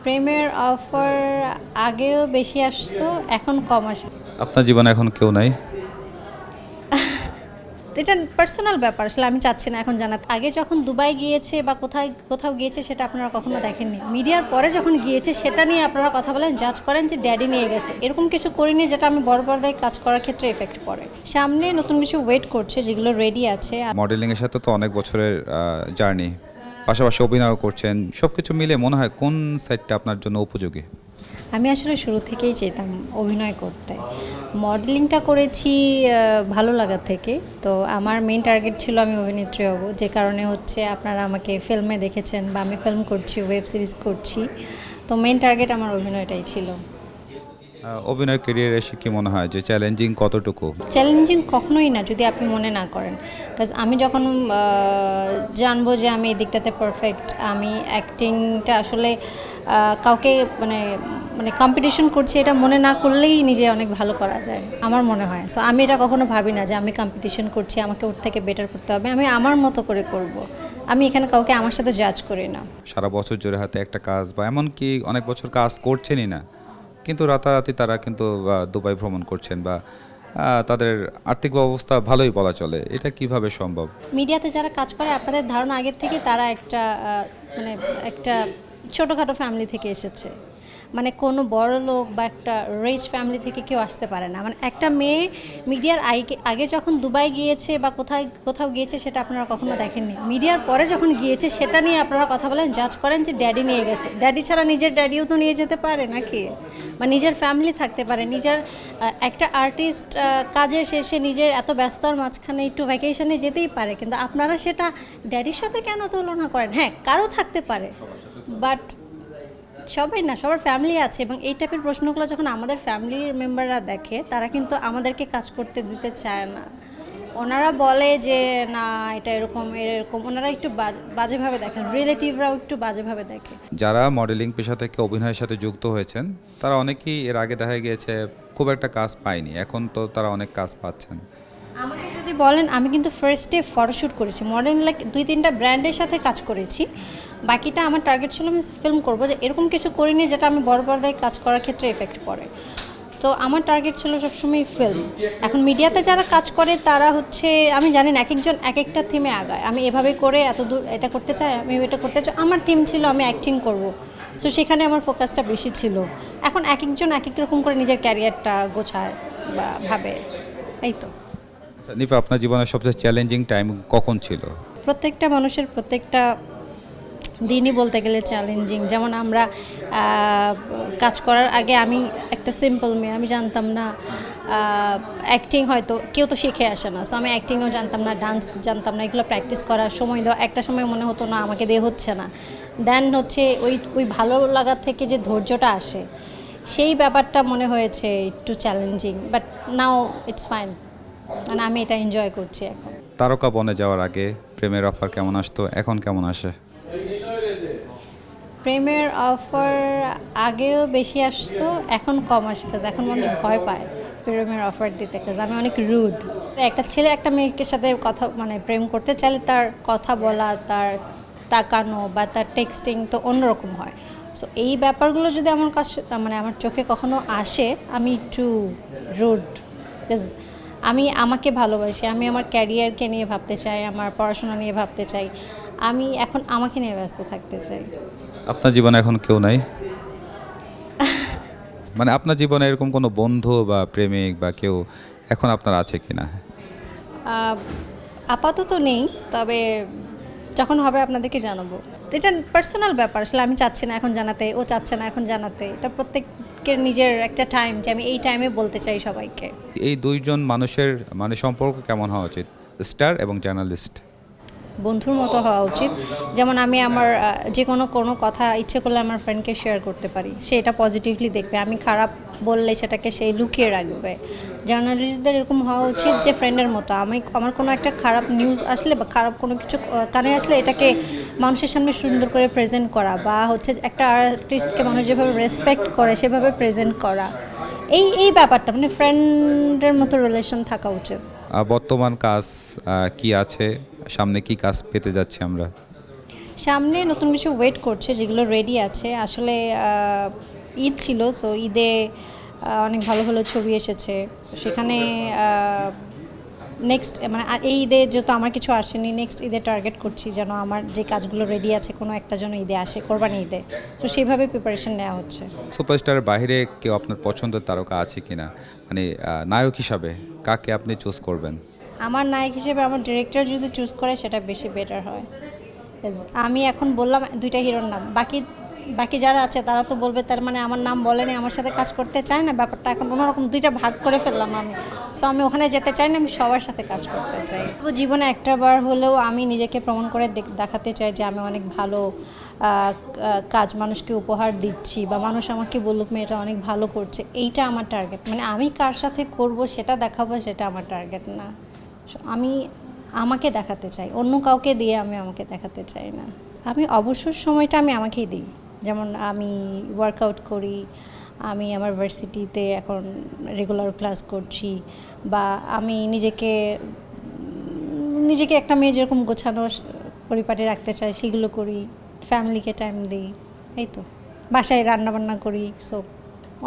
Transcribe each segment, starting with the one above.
প্রেমের অফার আগেও বেশি আসতো, এখন কম আসে। আপনার জীবনে এখন কেউ নাই? এটা পার্সোনাল ব্যাপার, আসলে আমি চাচ্ছি না এখন জানাতে। আগে যখন দুবাই গিয়েছে বা কোথায় কোথাও গিয়েছে সেটা আপনারা কখনো দেখেননি। মিডিয়ার পরে যখন গিয়েছে সেটা নিয়ে আপনারা কথা বলেন, জাজ করেন যে ড্যাডি নিয়ে গেছে। এরকম কিছু করিনি যেটা আমি বড় পর্দায় কাজ করার ক্ষেত্রে এফেক্ট পড়ে। সামনে নতুন কিছু ওয়েট করছে যেগুলো রেডি আছে। মডেলিংয়ের সাথে তো অনেক বছরের জার্নি, পাশাপাশি অভিনয় করছেন, সব কিছু মিলে মনে হয় কোন সাইডটা আপনার জন্য উপযোগী? আমি আসলে শুরু থেকেই চেতাম অভিনয় করতে। মডেলিংটা করেছি ভালো লাগা থেকে। তো আমার মেইন টার্গেট ছিল আমি অভিনেত্রী হব, যে কারণে হচ্ছে আপনারা আমাকে ফিল্মে দেখেছেন বা আমি ফিল্ম করছি, ওয়েব সিরিজ করছি। তো মেইন টার্গেট আমার অভিনয়টাই ছিল। অভিনয় ক্যারিয়ারে এসে কি মনে হয় যে চ্যালেঞ্জিং কতটুকু? চ্যালেঞ্জিং কখনোই না যদি আপনি মনে না করেন। বিকজ আমি যখন জানবো যে আমি এই দিকটাতে পারফেক্ট, আমি অ্যাক্টিংটা আসলে কাউকে মানে মানে কম্পিটিশন করছি এটা মনে না করলেই নিজে অনেক ভালো করা যায় আমার মনে হয়। সো আমি এটা কখনো ভাবি না যে আমি কম্পিটিশন করছি, আমাকে ওর থেকে বেটার করতে হবে। আমি আমার মতো করে করব। আমি এখানে কাউকে আমার সাথে জাজ করি না। সারা বছর জুড়ে হাতে একটা কাজ বা এমনকি অনেক বছর কাজ করছেনই না, কিন্তু রাতারাতি তারা কিন্তু দুবাই ভ্রমণ করছেন বা তাদের আর্থিক অবস্থা ভালোই বলা চলে। এটা কিভাবে সম্ভব? মিডিয়াতে যারা কাজ করে আপনাদের ধারণা আগের থেকে তারা একটা মানে একটা ছোটোখাটো ফ্যামিলি থেকে এসেছে। মানে কোনো বড় লোক বা একটা রিচ ফ্যামিলি থেকে কেউ আসতে পারে না। মানে একটা মেয়ে মিডিয়ার আগে যখন দুবাই গিয়েছে বা কোথাও গিয়েছে সেটা আপনারা কখনো দেখেননি। মিডিয়ার পরে যখন গিয়েছে সেটা নিয়ে আপনারা কথা বলেন, জাজ করেন যে ড্যাডি নিয়ে গেছে। ড্যাডি ছাড়া নিজের ড্যাডিও তো নিয়ে যেতে পারে নাকি, বা নিজের ফ্যামিলি থাকতে পারে। নিজের একটা আর্টিস্ট কাজের শেষে নিজের এত ব্যস্ততার মাঝখানে একটু ভ্যাকেশনে যেতেই পারে, কিন্তু আপনারা সেটা ড্যাডির সাথে কেন তুলনা করেন? হ্যাঁ, কারো থাকতে পারে, বাট সবাই না, সবার ফ্যামিলি আছে। এবং এই টাইপের প্রশ্নগুলো যখন আমাদের ফ্যামিলির মেম্বাররা দেখে, তারা কিন্তু আমাদেরকে কাজ করতে দিতে চায় না। ওনারা বলে যে না এটা এরকম এরকম, ওনারা একটু বাজেভাবে দেখেন, রিলেটিভরাও একটু বাজেভাবে দেখে। যারা মডেলিং পেশা থেকে অভিনয়ের সাথে যুক্ত হয়েছেন তারা অনেকেই এর আগে দেখা গিয়েছে খুব একটা কাজ পায়নি, এখন তো তারা অনেক কাজ পাচ্ছেন। আমাকে যদি বলেন, আমি কিন্তু ফার্স্টে ফটোশ্যুট করেছি, মডেল লাইক 2-3টা ব্র্যান্ডের সাথে কাজ করেছি। বাকিটা আমার টার্গেট ছিল আমি ফিল্ম করবো, যে এরকম কিছু করিনি যেটা আমি বড় পর্দায় কাজ করার ক্ষেত্রে এফেক্ট পড়ে। তো আমার টার্গেট ছিল সবসময় ফিল্ম। এখন মিডিয়াতে যারা কাজ করে তারা হচ্ছে, আমি জানি না, এক একজন এক একটা থিমে আগায়। আমি এভাবে করে এত দূর এটা করতে চাই, আমি এটা করতে চাই। আমার থিম ছিল আমি অ্যাক্টিং করব। সো সেখানে আমার ফোকাসটা বেশি ছিল। এখন এক একজন এক এক রকম করে নিজের ক্যারিয়ারটা গোছায় বা ভাবে, এই তো। আচ্ছা নিপা, আপনার জীবনের সবচেয়ে চ্যালেঞ্জিং টাইম কখন ছিল? প্রত্যেকটা মানুষের প্রত্যেকটা দিনই বলতে গেলে চ্যালেঞ্জিং। যেমন আমরা কাজ করার আগে, আমি একটা সিম্পল মেয়ে, আমি জানতাম না অ্যাক্টিং, হয়তো কেউ তো শিখে আসে না। সো আমি অ্যাক্টিংও জানতাম না, ডান্স জানতাম না। এগুলো প্র্যাকটিস করার সময় দেওয়া, একটা সময় মনে হতো না আমাকে দিয়ে হচ্ছে না। দেন হচ্ছে ওই ভালো লাগার থেকে যে ধৈর্যটা আসে, সেই ব্যাপারটা মনে হয়েছে একটু challenging, but now it's fine. মানে আমি এটা এনজয় করছি এখন। তারকা বনে যাওয়ার আগে প্রেমের অফার কেমন আসতো, এখন কেমন আসে? প্রেমের অফার আগেও বেশি আসতো, এখন কম আসে। কাজ এখন মানুষ ভয় পায় প্রেমের অফার দিতে, কাজ আমি অনেক রুড। একটা ছেলে একটা মেয়েকে সাথে কথা মানে প্রেম করতে চাইলে তার কথা বলা, তার তাকানো বা তার টেক্সটিং তো অন্যরকম হয়। সো এই ব্যাপারগুলো যদি আমার কাছে মানে আমার চোখে কখনো আসে, আমি একটু রুড। বিকজ আমি আমাকে ভালোবাসি, আমি আমার ক্যারিয়ারকে নিয়ে ভাবতে চাই, আমার পড়াশোনা নিয়ে ভাবতে চাই। আমি এখন আমাকে নিয়ে ব্যস্ত থাকতে চাই। আপনার জীবনে এখন কেউ নাই? মানে আপনার জীবনে এরকম কোনো বন্ধু বা প্রেমিক বা কেউ এখন আপনার আছে কিনা? আহ, আপাতত নেই, তবে যখন হবে আপনাদেরকে জানাবো। এটা পার্সোনাল ব্যাপার, আসলে আমি চাচ্ছি না এখন জানাতে, ও চাচ্ছে না এখন জানাতে। এটা প্রত্যেকের নিজের একটা টাইম, যে আমি এই টাইমে বলতে চাই সবাইকে। এই দুইজন মানুষের মানে সম্পর্ক কেমন হওয়া উচিত, স্টার এবং জার্নালিস্ট? বন্ধুর মতো হওয়া উচিত। যেমন আমি আমার যে কোনো কথা ইচ্ছে করলে আমার ফ্রেন্ডকে শেয়ার করতে পারি, সে এটা পজিটিভলি দেখবে। আমি খারাপ বললে সেটাকে সেই লুকিয়ে রাখবে। জার্নালিস্টদের এরকম হওয়া উচিত যে ফ্রেন্ডের মতো, আমার কোনো একটা খারাপ নিউজ আসলে বা খারাপ কোনো কিছু কানে আসলে এটাকে মানুষের সামনে সুন্দর করে প্রেজেন্ট করা, বা হচ্ছে একটা আর্টিস্টকে মানুষ যেভাবে রেসপেক্ট করে সেভাবে প্রেজেন্ট করা। এই ব্যাপারটা মানে ফ্রেন্ডের মতো রিলেশন থাকা উচিত। বর্তমান কাজ কি আছে, সামনে কি কাজ পেতে যাচ্ছি আমরা? সামনে নতুন কিছু ওয়েট করছে যেগুলো রেডি আছে আসলে ঈদ ছিল, সো ঈদে অনেক ভালো ভালো ছবি এসেছে সেখানে। নেক্সট মানে এই ঈদে যেহেতু আমার কিছু আসেনি, নেক্সট ঈদে টার্গেট করছি যেন আমার যে কাজগুলো রেডি আছে কোনো একটা যেন ঈদে আসে, কোরবানি ঈদে। তো সেইভাবে প্রিপারেশন নেওয়া হচ্ছে। সুপারস্টারের বাইরে কেউ আপনার পছন্দের তারকা আছে কিনা, মানে নায়ক হিসাবে কাকে আপনি চুজ করবেন? আমার নায়ক হিসেবে আমার ডিরেক্টর যদি চুজ করে সেটা বেশি বেটার হয়। আমি এখন বললাম দুইটা হিরোর নাম, বাকি বাকি যারা আছে তারা তো বলবে তার মানে আমার নাম বলেনি, আমার সাথে কাজ করতে চায় না, ব্যাপারটা এখন অন্যরকম দুইটা ভাগ করে ফেললাম আমি। সো আমি ওখানে যেতে চাই না, আমি সবার সাথে কাজ করতে চাই। তো জীবনে একটা বার হলেও আমি নিজেকে প্রমাণ করে দেখাতে চাই যে আমি অনেক ভালো কাজ মানুষকে উপহার দিচ্ছি, বা মানুষ আমাকে বলুক মেয়েটা অনেক ভালো করছে, এইটা আমার টার্গেট। মানে আমি কার সাথে করব সেটা দেখাবো, সেটা আমার টার্গেট না। আমি আমাকে দেখাতে চাই, অন্য কাউকে দিয়ে আমি আমাকে দেখাতে চাই না। আমি অবসর সময়টা আমি আমাকেই দিই, যেমন আমি ওয়ার্কআউট করি, আমি আমার ভার্সিটিতে এখন রেগুলার ক্লাস করছি, বা আমি নিজেকে একটা মেয়ে যেরকম গোছানো পরিপাটি রাখতে চাই সেগুলো করি, ফ্যামিলিকে টাইম দিই, এই তো বাসায় রান্নাবান্না করি, সো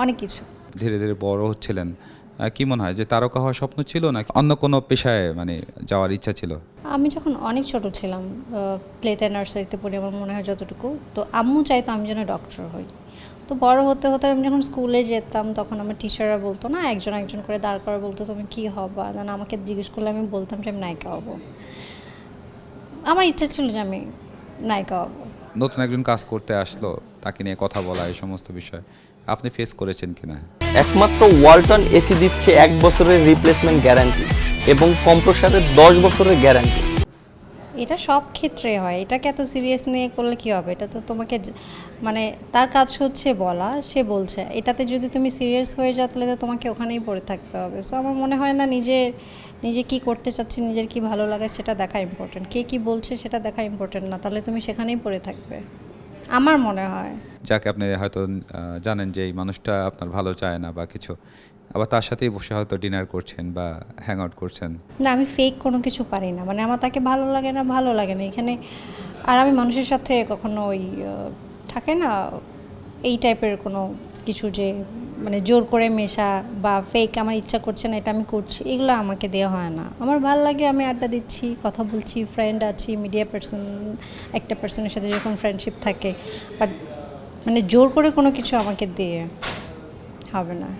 অনেক কিছু। ধীরে ধীরে বড় হচ্ছিলেন, কি মনে হয় যে তারকা হওয়ার স্বপ্ন ছিল না অন্য কোনো পেশায় মানে যাওয়ার ইচ্ছা ছিল? আমি যখন অনেক ছোট ছিলাম, প্লেতে নার্সারিতে পড়ি আমার মনে হয় যতটুকু, তো আম্মু চাইতো আমি যেন ডক্টর হই। তো বড় হতে হতে আমি যখন স্কুলে যেতাম তখন আমার টিচাররা বলতো না, একজন একজন করে দাঁড় করে বলতো তুমি কী হবা, না আমাকে জিজ্ঞেস করলে আমি বলতাম যে আমি নায়িকা হব। আমার ইচ্ছা ছিল যে আমি নায়িকা হব। নতুন একজন কাজ করতে আসলো, তাকে নিয়ে কথা বলা, এই সমস্ত বিষয় আপনি ফেস করেছেন কিনা? একমাত্র ওয়ালটন এসি দিচ্ছে 1 বছরের রিপ্লেসমেন্ট গ্যারান্টি এবং কম্প্রেসারের 10 বছরের গ্যারান্টি। এটা সব ক্ষেত্রে হয়, এটাকে এত সিরিয়াস নিয়ে করলে কি হবে? এটা তো তোমাকে মানে তার কাজ হচ্ছে বলা, সে বলছে, এটাতে যদি তুমি সিরিয়াস হয়ে যাও তাহলে তো তোমাকে ওখানেই পড়ে থাকতে হবে। সো আমার মনে হয় না নিজে কি করতে চাচ্ছি, নিজের কি ভালো লাগে সেটা দেখা ইম্পর্টেন্ট, কে কি বলছে সেটা দেখা ইম্পর্টেন্ট না, তাহলে তুমি সেখানেই পড়ে থাকবে আমার মনে হয়। যাকে আপনি হয়তো জানেন যে এই মানুষটা আপনার ভালো চায় না বা কিছু, আবার তার সাথেই বসে হয়তো ডিনার করছেন বা হ্যাং আউট করছেন। না, আমি ফেক কোনো কিছু পারি না, মানে আমার তাকে ভালো লাগে না এখানে। আর আমি মানুষের সাথে কখনো ওই থাকে না এই টাইপের কোনো কিছু, যে মানে জোর করে মেশা বা ফেক আমার ইচ্ছা করছে না এটা আমি করছি, এগুলো আমাকে দেওয়া হয় না। আমার ভালো লাগে, আমি আড্ডা দিচ্ছি, কথা বলছি, ফ্রেন্ড আছি, মিডিয়া পার্সন, একটা পার্সনের সাথে যখন ফ্রেন্ডশিপ থাকে, বাট মানে জোর করে কোনো কিছু আমাকে দিয়ে হবে না।